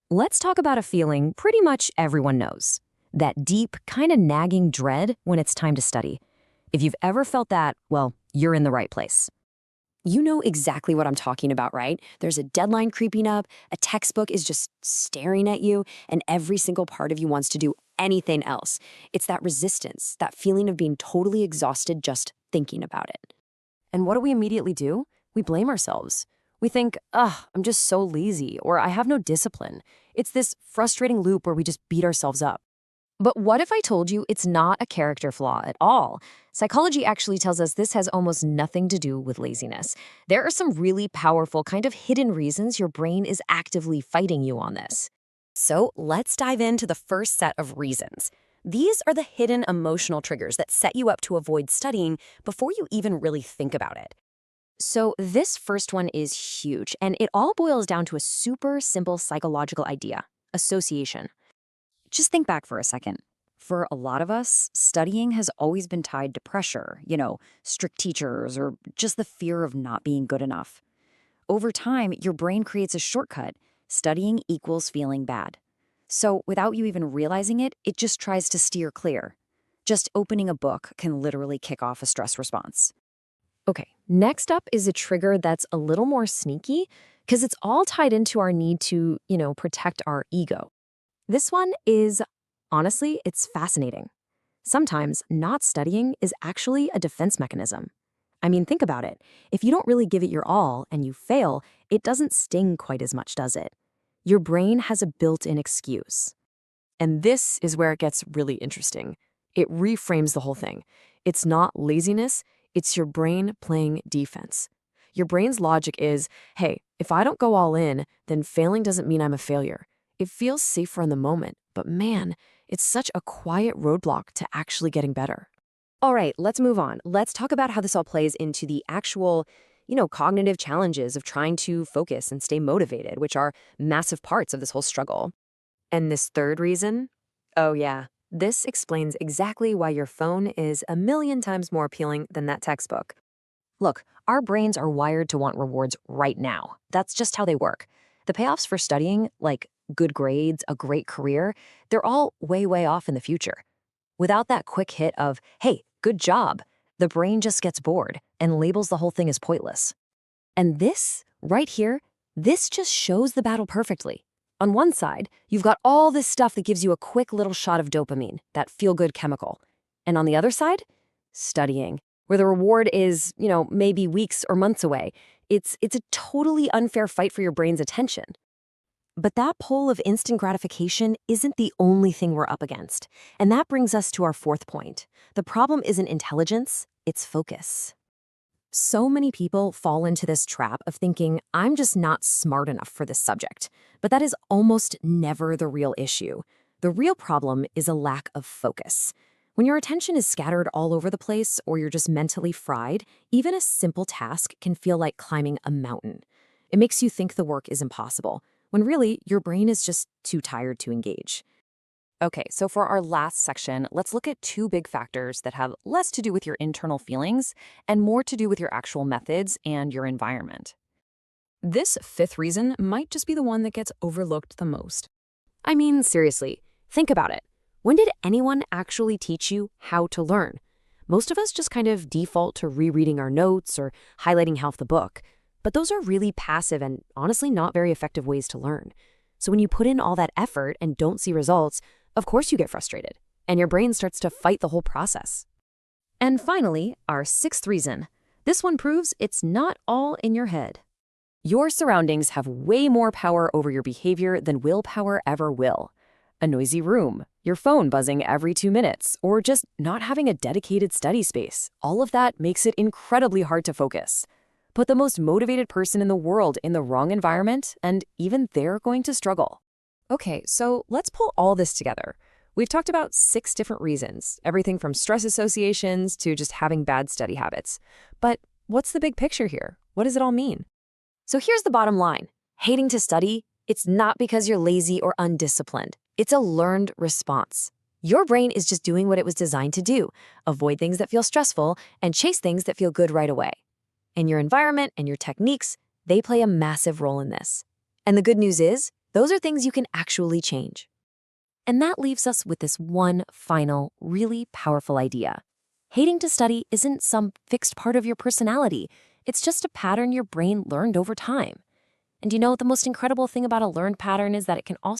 Let's talk about a feeling pretty much everyone knows. That deep, kind of nagging dread when it's time to study. If you've ever felt that, well, you're in the right place. You know exactly what I'm talking about, right? There's a deadline creeping up, a textbook is just staring at you, and every single part of you wants to do anything else. It's that resistance, that feeling of being totally exhausted just thinking about it. And what do we immediately do? We blame ourselves. We think, ugh, I'm just so lazy, or I have no discipline. It's this frustrating loop where we just beat ourselves up. But what if I told you it's not a character flaw at all? Psychology actually tells us this has almost nothing to do with laziness. There are some really powerful, kind of hidden reasons your brain is actively fighting you on this. So let's dive into the first set of reasons. These are the hidden emotional triggers that set you up to avoid studying before you even really think about it. So this first one is huge, and it all boils down to a super simple psychological idea: association. Just think back for a second. For a lot of us, studying has always been tied to pressure, strict teachers, or just the fear of not being good enough. Over time, your brain creates a shortcut. Studying equals feeling bad. So without you even realizing it, it just tries to steer clear. Just opening a book can literally kick off a stress response. Okay, next up is a trigger that's a little more sneaky because it's all tied into our need to, protect our ego. This one is, honestly, it's fascinating. Sometimes not studying is actually a defense mechanism. I mean, think about it. If you don't really give it your all and you fail, it doesn't sting quite as much, does it? Your brain has a built-in excuse. And this is where it gets really interesting. It reframes the whole thing. It's not laziness, it's your brain playing defense. Your brain's logic is, hey, if I don't go all in, then failing doesn't mean I'm a failure. It feels safer in the moment, but man, it's such a quiet roadblock to actually getting better. All right, let's move on. Let's talk about how this all plays into the actual, cognitive challenges of trying to focus and stay motivated, which are massive parts of this whole struggle. And this third reason? Oh yeah, this explains exactly why your phone is a million times more appealing than that textbook. Look, our brains are wired to want rewards right now. That's just how they work. The payoffs for studying, like good grades, a great career, they're all way, way off in the future. Without that quick hit of, hey, good job, the brain just gets bored and labels the whole thing as pointless. And this, right here, this just shows the battle perfectly. On one side, you've got all this stuff that gives you a quick little shot of dopamine, that feel-good chemical. And on the other side, studying, where the reward is, maybe weeks or months away. It's a totally unfair fight for your brain's attention. But that pull of instant gratification isn't the only thing we're up against. And that brings us to our fourth point. The problem isn't intelligence, it's focus. So many people fall into this trap of thinking, I'm just not smart enough for this subject. But that is almost never the real issue. The real problem is a lack of focus. When your attention is scattered all over the place or you're just mentally fried, even a simple task can feel like climbing a mountain. It makes you think the work is impossible, when really your brain is just too tired to engage. Okay, so for our last section, let's look at two big factors that have less to do with your internal feelings and more to do with your actual methods and your environment. This fifth reason might just be the one that gets overlooked the most. I mean, seriously, think about it. When did anyone actually teach you how to learn? Most of us just kind of default to rereading our notes or highlighting half the book. But those are really passive and honestly not very effective ways to learn. So when you put in all that effort and don't see results, of course you get frustrated, and your brain starts to fight the whole process. And finally, our sixth reason. This one proves it's not all in your head. Your surroundings have way more power over your behavior than willpower ever will. A noisy room, your phone buzzing every 2 minutes, or just not having a dedicated study space, all of that makes it incredibly hard to focus. Put the most motivated person in the world in the wrong environment, and even they're going to struggle. Okay, so let's pull all this together. We've talked about 6 different reasons, everything from stress associations to just having bad study habits. But what's the big picture here? What does it all mean? So here's the bottom line. Hating to study, it's not because you're lazy or undisciplined. It's a learned response. Your brain is just doing what it was designed to do: avoid things that feel stressful and chase things that feel good right away. And your environment and your techniques, they play a massive role in this. And the good news is, Those are things you can actually change. And that leaves us with this one final, really powerful idea. Hating to study isn't some fixed part of your personality. It's just a pattern your brain learned over time. And the most incredible thing about a learned pattern is that it can also